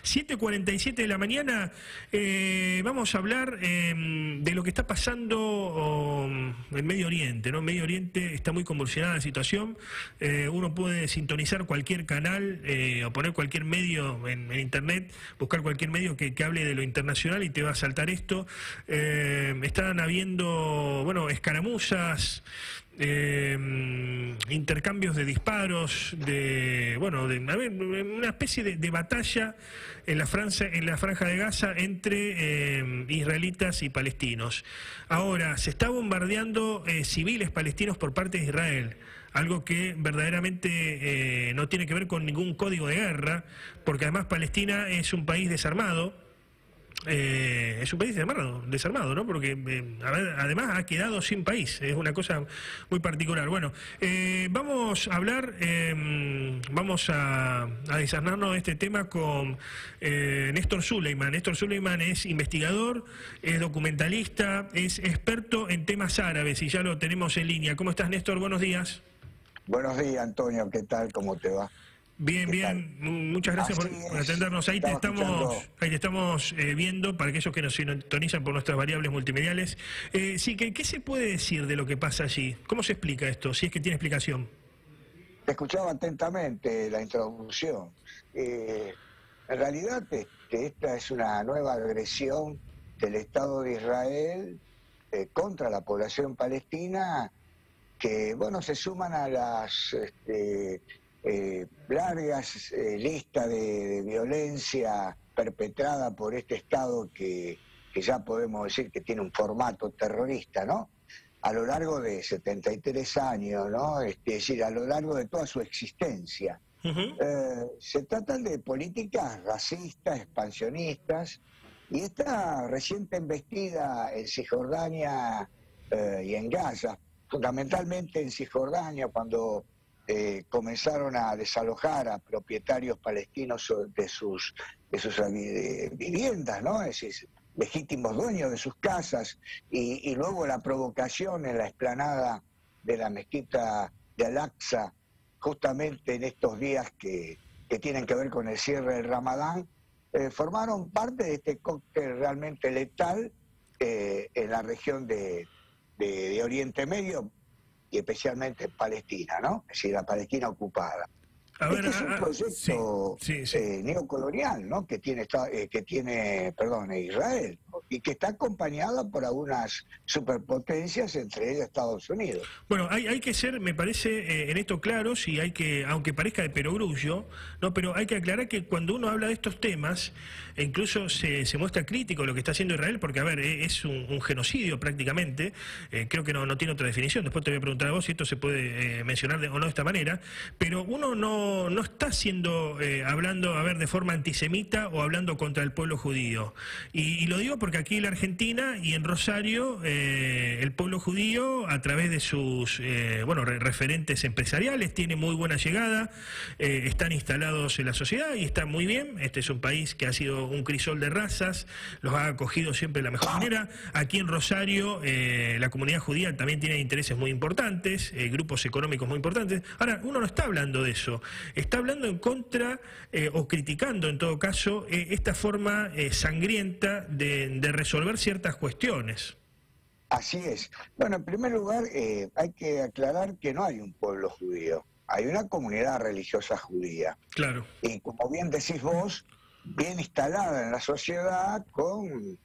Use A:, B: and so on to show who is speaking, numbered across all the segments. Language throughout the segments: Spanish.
A: 7:47 de la mañana, vamos a hablar de lo que está pasando en Medio Oriente, ¿no? En Medio Oriente está muy convulsionada la situación, uno puede sintonizar cualquier canal o poner cualquier medio en internet, buscar cualquier medio que hable de lo internacional y te va a saltar esto. Están habiendo, bueno, escaramuzas, intercambios de disparos, una especie de batalla en la franja de Gaza entre israelitas y palestinos. Ahora, se está bombardeando civiles palestinos por parte de Israel, algo que verdaderamente no tiene que ver con ningún código de guerra, porque además Palestina es un país desarmado. Es un país desarmado, ¿no? Porque además ha quedado sin país, es una cosa muy particular. Bueno, vamos a hablar, vamos a desarnarnos de este tema con Néstor Suleyman. Néstor Suleyman es investigador, es documentalista, es experto en temas árabes y ya lo tenemos en línea. ¿Cómo estás, Néstor? Buenos días.
B: Buenos días, Antonio. ¿Qué tal? ¿Cómo te va?
A: Bien, bien, muchas gracias por atendernos. Ahí te estamos viendo, para aquellos que nos sintonizan por nuestras variables multimediales. Sí, ¿qué se puede decir de lo que pasa allí? ¿Cómo se explica esto, si es que tiene explicación?
B: Te escuchaba atentamente la introducción. En realidad, esta es una nueva agresión del Estado de Israel contra la población palestina, que, bueno, se suman a las largas listas de violencia perpetrada por este Estado que ya podemos decir que tiene un formato terrorista, ¿no? A lo largo de 73 años, ¿no? Es decir, a lo largo de toda su existencia. Se tratan de políticas racistas, expansionistas, y esta reciente embestida en Cisjordania y en Gaza, fundamentalmente en Cisjordania, cuando comenzaron a desalojar a propietarios palestinos de sus viviendas, ¿no? Es decir, legítimos dueños de sus casas, y luego la provocación en la explanada de la mezquita de Al-Aqsa, justamente en estos días que tienen que ver con el cierre del Ramadán, formaron parte de este cóctel realmente letal en la región de Oriente Medio, y especialmente Palestina, ¿no? Es decir, la Palestina ocupada. Este es un proyecto neocolonial, ¿no? que tiene Israel, y que está acompañado por algunas superpotencias, entre ellas Estados Unidos.
A: Bueno, hay que ser, me parece, en esto claros, y hay que, aunque parezca de perogrullo, ¿no? Pero hay que aclarar que cuando uno habla de estos temas, e incluso se muestra crítico lo que está haciendo Israel, porque, a ver, es un genocidio prácticamente, creo que no tiene otra definición, después te voy a preguntar a vos si esto se puede mencionar o no de esta manera, pero uno no está hablando, a ver, de forma antisemita o hablando contra el pueblo judío. Y lo digo porque aquí en la Argentina y en Rosario, el pueblo judío, a través de sus referentes empresariales, tiene muy buena llegada, están instalados en la sociedad y está muy bien. Este es un país que ha sido un crisol de razas, los ha acogido siempre de la mejor manera. Aquí en Rosario, la comunidad judía también tiene intereses muy importantes, grupos económicos muy importantes. Ahora, uno no está hablando de eso, está hablando en contra o criticando en todo caso esta forma sangrienta de resolver ciertas cuestiones.
B: Así es. Bueno, en primer lugar hay que aclarar que no hay un pueblo judío, hay una comunidad religiosa judía.
A: Claro.
B: Y como bien decís vos, bien instalada en la sociedad con,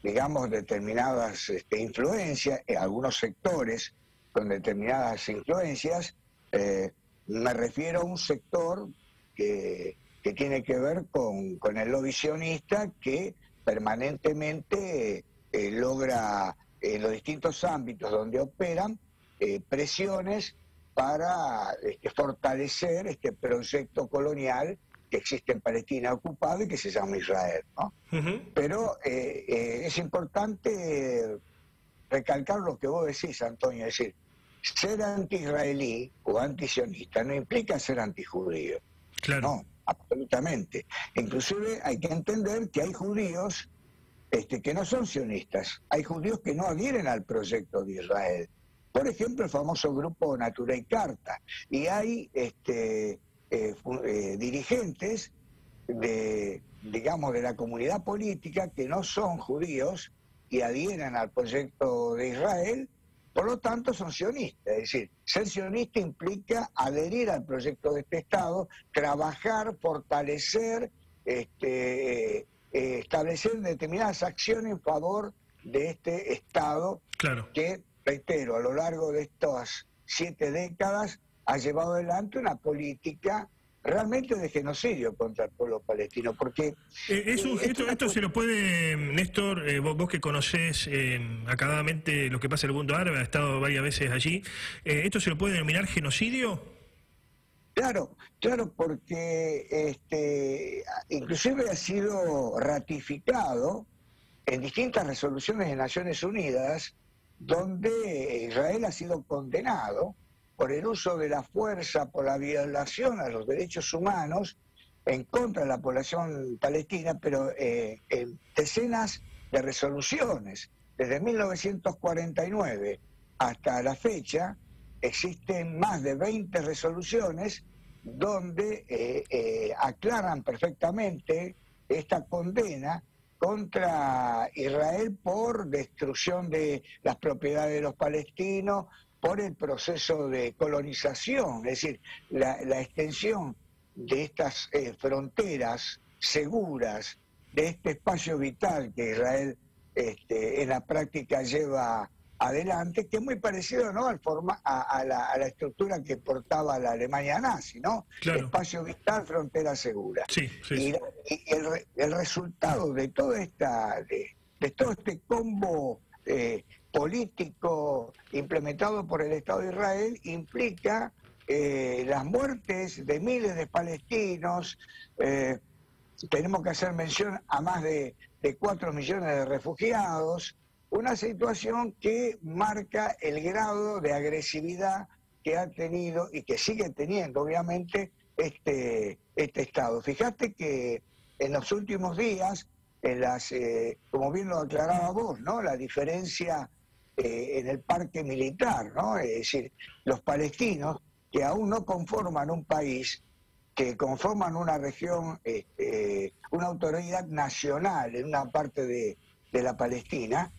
B: digamos, determinadas influencias, en algunos sectores con determinadas influencias. Me refiero a un sector que tiene que ver con el lobby sionista, que permanentemente logra en los distintos ámbitos donde operan presiones para fortalecer este proyecto colonial que existe en Palestina ocupada y que se llama Israel, ¿no? Pero es importante recalcar lo que vos decís, Antonio, es decir, ser anti-israelí o anti-sionista no implica ser antijudío.
A: Claro.
B: No, absolutamente. Inclusive hay que entender que hay judíos que no son sionistas, hay judíos que no adhieren al proyecto de Israel. Por ejemplo, el famoso grupo Natura y Carta. Y hay dirigentes digamos, de la comunidad política que no son judíos y adhieren al proyecto de Israel, por lo tanto son sionistas. Es decir, ser sionista implica adherir al proyecto de este Estado, trabajar, fortalecer, establecer determinadas acciones en favor de este Estado,
A: Claro.
B: que, reitero, a lo largo de estas 7 décadas ha llevado adelante una política realmente de genocidio contra el pueblo palestino, porque
A: esto se lo puede, Néstor, vos que conocés acabadamente lo que pasa en el mundo árabe, has estado varias veces allí, ¿esto se lo puede denominar genocidio?
B: Claro, porque inclusive ha sido ratificado en distintas resoluciones de Naciones Unidas, donde Israel ha sido condenado por el uso de la fuerza, por la violación a los derechos humanos en contra de la población palestina, pero en decenas de resoluciones. Desde 1949 hasta la fecha existen más de 20 resoluciones donde aclaran perfectamente esta condena contra Israel por destrucción de las propiedades de los palestinos, por el proceso de colonización, es decir, la extensión de estas fronteras seguras, de este espacio vital que Israel en la práctica lleva adelante, que es muy parecido, ¿no?, a la estructura que portaba la Alemania nazi, ¿no?
A: Claro.
B: Espacio vital, frontera segura.
A: Sí.
B: Y el resultado de todo este combo político implementado por el Estado de Israel implica las muertes de miles de palestinos. Tenemos que hacer mención a más de 4 millones de refugiados, una situación que marca el grado de agresividad que ha tenido y que sigue teniendo, obviamente, este Estado. Fíjate que en los últimos días, como bien lo aclaraba vos, ¿no?, la diferencia en el parque militar, ¿no? Es decir, los palestinos que aún no conforman un país, que conforman una región, una autoridad nacional en una parte de la Palestina,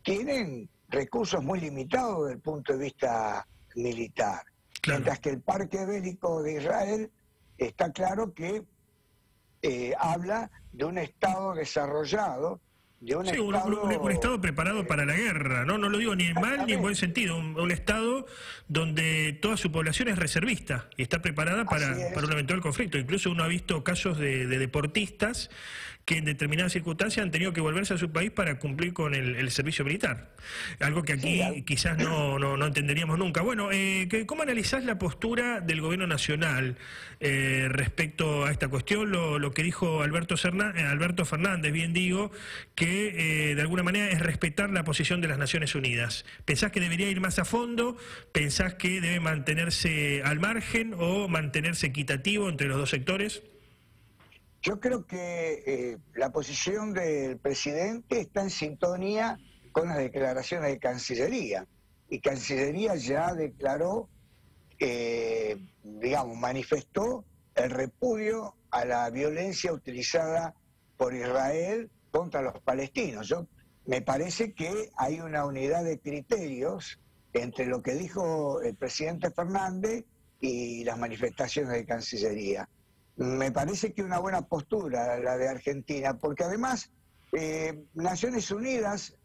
B: tienen recursos muy limitados desde el punto de vista militar. Claro. Mientras que el parque bélico de Israel está claro que habla de un Estado desarrollado, de un
A: Estado preparado para la guerra, ¿no? No lo digo ni en mal ni en buen sentido, un Estado donde toda su población es reservista y está preparada para un eventual conflicto. Incluso uno ha visto casos de deportistas que en determinadas circunstancias han tenido que volverse a su país para cumplir con el servicio militar. Algo que aquí quizás no entenderíamos nunca. Bueno, ¿cómo analizás la postura del gobierno nacional respecto a esta cuestión? Lo que dijo Alberto Fernández, bien digo, que de alguna manera es respetar la posición de las Naciones Unidas. ¿Pensás que debería ir más a fondo? ¿Pensás que debe mantenerse al margen o mantenerse equitativo entre los dos sectores?
B: Yo creo que la posición del presidente está en sintonía con las declaraciones de Cancillería. Y Cancillería ya declaró, manifestó el repudio a la violencia utilizada por Israel contra los palestinos. Me parece que hay una unidad de criterios entre lo que dijo el presidente Fernández y las manifestaciones de Cancillería. Me parece que una buena postura la de Argentina, porque además Naciones Unidas,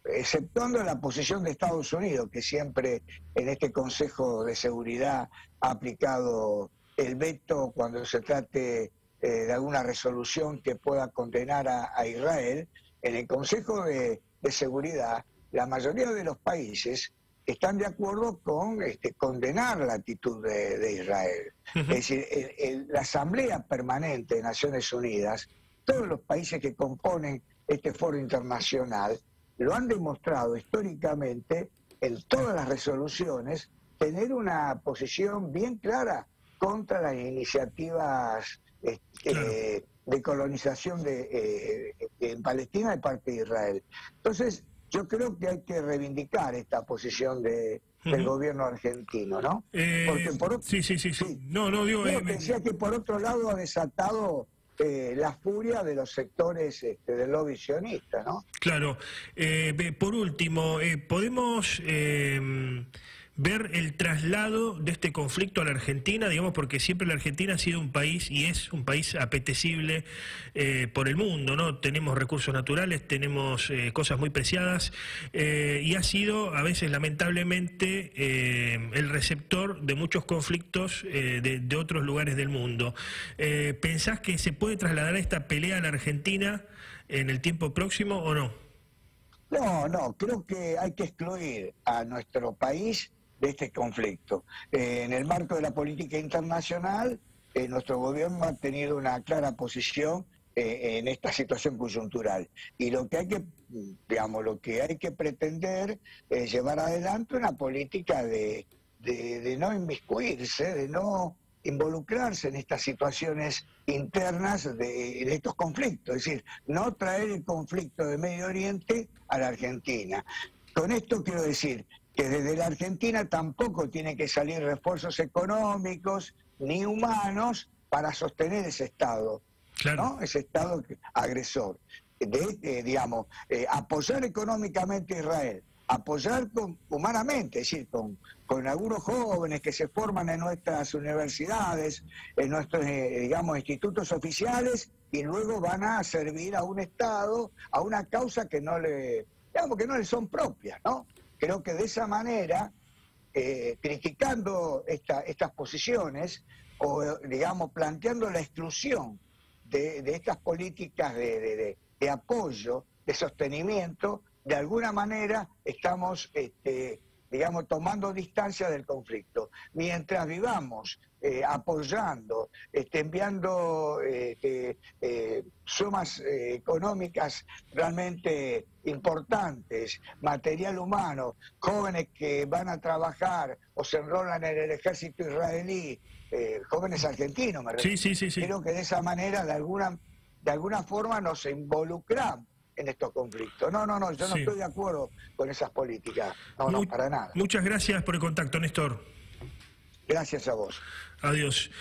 B: exceptuando la posición de Estados Unidos, que siempre en este Consejo de Seguridad ha aplicado el veto cuando se trate de alguna resolución que pueda condenar a Israel, en el Consejo de Seguridad la mayoría de los países están de acuerdo con condenar la actitud de Israel. Es decir, la Asamblea Permanente de Naciones Unidas, todos los países que componen este foro internacional, lo han demostrado históricamente en todas las resoluciones, tener una posición bien clara contra las iniciativas de colonización en Palestina de parte de Israel. Entonces, yo creo que hay que reivindicar esta posición de del gobierno argentino, ¿no? Porque
A: sí. No, digo...
B: Te decía que por otro lado ha desatado la furia de los sectores del lobby sionista, ¿no?
A: Claro. Por último, ¿podemos ver el traslado de este conflicto a la Argentina, digamos, porque siempre la Argentina ha sido un país y es un país apetecible por el mundo, ¿no? Tenemos recursos naturales, tenemos cosas muy preciadas y ha sido a veces lamentablemente el receptor de muchos conflictos de otros lugares del mundo. ¿Pensás que se puede trasladar esta pelea a la Argentina en el tiempo próximo o no?
B: No, creo que hay que excluir a nuestro país de este conflicto. En el marco de la política internacional, nuestro gobierno ha tenido una clara posición en esta situación coyuntural. Y lo que hay que, lo que hay que pretender es llevar adelante una política de no inmiscuirse, de no involucrarse en estas situaciones internas de estos conflictos, es decir, no traer el conflicto de Medio Oriente a la Argentina. Con esto quiero decir que desde la Argentina tampoco tienen que salir refuerzos económicos ni humanos para sostener ese Estado,
A: claro,
B: ¿no? Ese Estado agresor. Apoyar económicamente a Israel, apoyar humanamente, es decir, con algunos jóvenes que se forman en nuestras universidades, en nuestros, institutos oficiales, y luego van a servir a un Estado, a una causa que no le son propias, ¿no? Creo que de esa manera, criticando estas posiciones, o planteando la exclusión de estas políticas de apoyo, de sostenimiento, de alguna manera estamos tomando distancia del conflicto. Mientras vivamos apoyando, enviando sumas económicas realmente importantes, material humano, jóvenes que van a trabajar o se enrolan en el ejército israelí, jóvenes argentinos, me refiero.
A: Sí.
B: Creo que de esa manera, de alguna forma, nos involucramos en estos conflictos. No, yo no estoy de acuerdo con esas políticas. No, para nada.
A: Muchas gracias por el contacto, Néstor.
B: Gracias a vos.
A: Adiós.